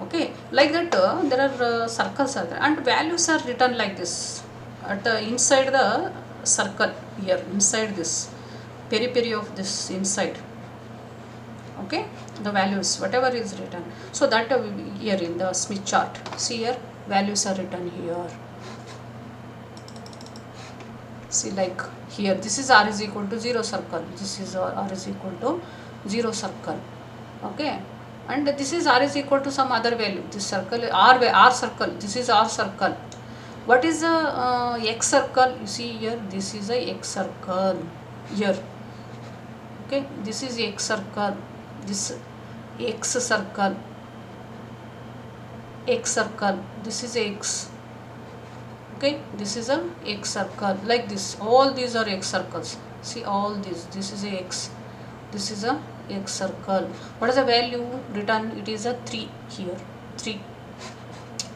Okay, like that there are circles are there, and values are written like this at the inside the circle here, inside this periphery of this inside. Okay, the values whatever is written, so that here in the Smith chart, see here, values are written here. See, like here, this is r is equal to 0 circle, this is r is equal to 0 circle. Okay, and this is r is equal to some other value, this circle r circle, this is r circle. What is the x circle? You see here, this is a x circle here. Okay, this is x circle, this x circle, x circle, this is x. Okay, this is a x circle, like this, all these are x circles. See, all these, this is a x, this is a x circle. What is the value written? It is a 3 here, 3.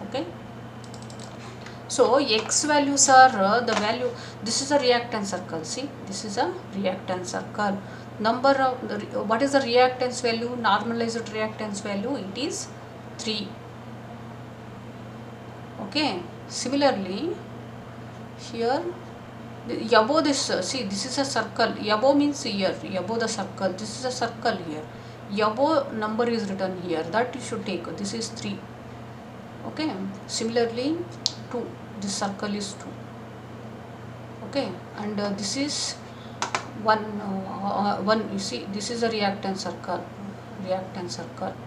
Okay, so x values are the value, this is a reactance circle. See, this is a reactance circle. Number of what is the reactance value? Normalized reactance value, it is 3. Okay, similarly here above this, see, this is a circle, above means here, above the circle, this is a circle here, above number is written here, that you should take, this is 3. Okay, similarly 2, this circle is 2. Okay, and this is 1, you see, this is a reactance circle,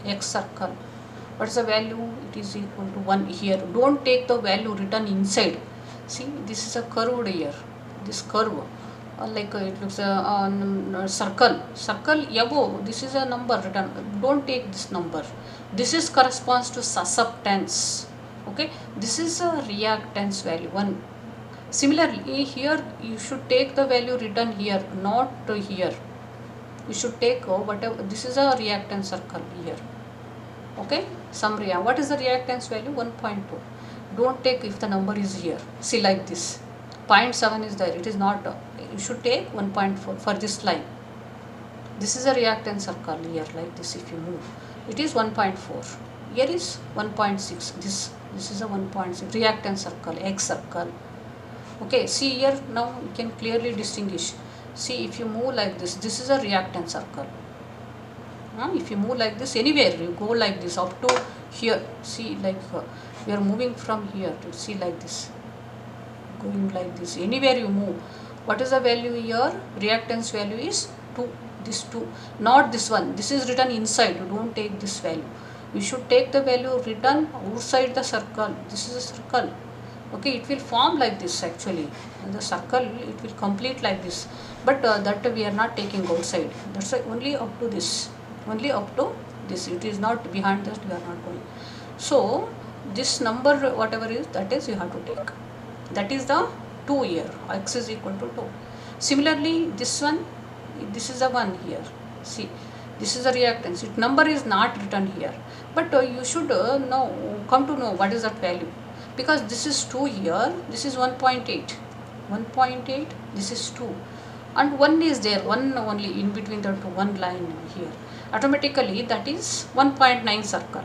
x circle. What is the value? It is equal to 1 here. Don't take the value written inside. See, this is a curved here, this curve, like it looks a circle above, this is a number written, don't take this number, this is corresponds to susceptance. Okay, this is a reactance value 1. Similarly here you should take the value written here, not here. you should take whatever, this is a reactance circle here. Okay, some what is the reactance value? 1.2. Don't take if the number is here. See, like this 0.7 is there, it is not, you should take 1.4 for this line. This is a reactance circle here, like this. If you move, it is 1.4. Here is 1.6. This is a 1.6 reactance circle, X circle. Okay, see here, now you can clearly distinguish. See, if you move like this is a reactance circle. If you move like this, anywhere you go like this up to here, see, like we are moving from here to, see, like this, going like this, anywhere you move, what is the value here? Reactance value is 2. This 2, not this one. This is written inside, you don't take this value. You should take the value written outside the circle. This is a circle. Okay, it will form like this actually. The circle, it will complete like this, but that we are not taking outside. That's why only up to this, only up to this. It is not behind that, we are not going. So this number whatever is, that is you have to take. That is the 2 here. X is equal to 2. Similarly, this one, this is a 1 here. See, this is a reactance. Its number is not written here, but you should come to know what is that value, because this is 2 here, this is 1.8, 1.8, this is 2, and 1 is there, 1 only in between the two, one line here. Automatically that is 1.9 circle.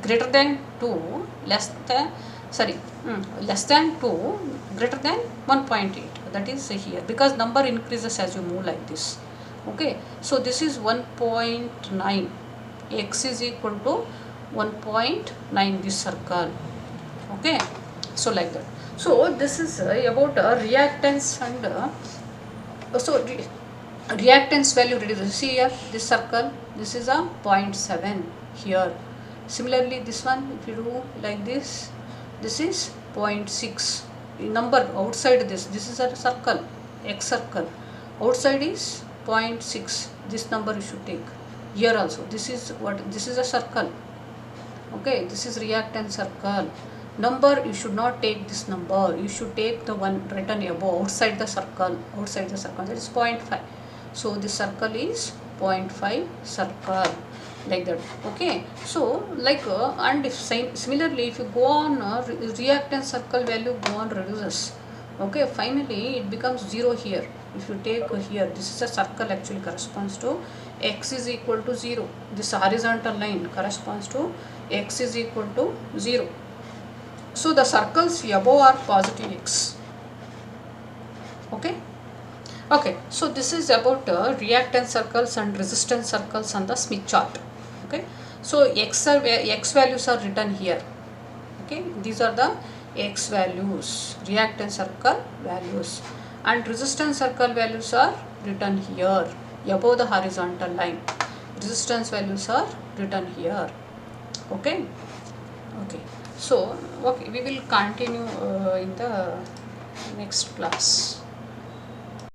Greater than 2, less than 2, greater than 1.8. That is here, because number increases as you move like this. Okay, so this is 1.9. X is equal to 1.9, this circle. Okay, so like that. So this is about reactance, and so reactance value reduces. See here, this circle, this is a 0.7 here. Similarly, this one, if you do like this is 0.6. Number outside this is a circle, X circle. Outside is 0.6. This number you should take. Here also, this is what? This is a circle. Okay, this is reactance circle. Number, you should not take this number. You should take the one written above, outside the circle. Outside the circle, that is 0.5. So this circle is 0.5 circle, like that. Okay, so like and if similarly, if you go on reactance circle value go on reduces. Okay, finally it becomes 0 here. If you take here, this is a circle, actually corresponds to X is equal to 0. This horizontal line corresponds to X is equal to 0. So the circles above are positive X. Okay. Okay, so this is about reactance circles and resistance circles on the Smith chart. Okay, so X values are written here. Okay, these are the X values, reactance circle values, and resistance circle values are written here above the horizontal line. Resistance values are written here. Okay, okay. So okay, we will continue in the next class.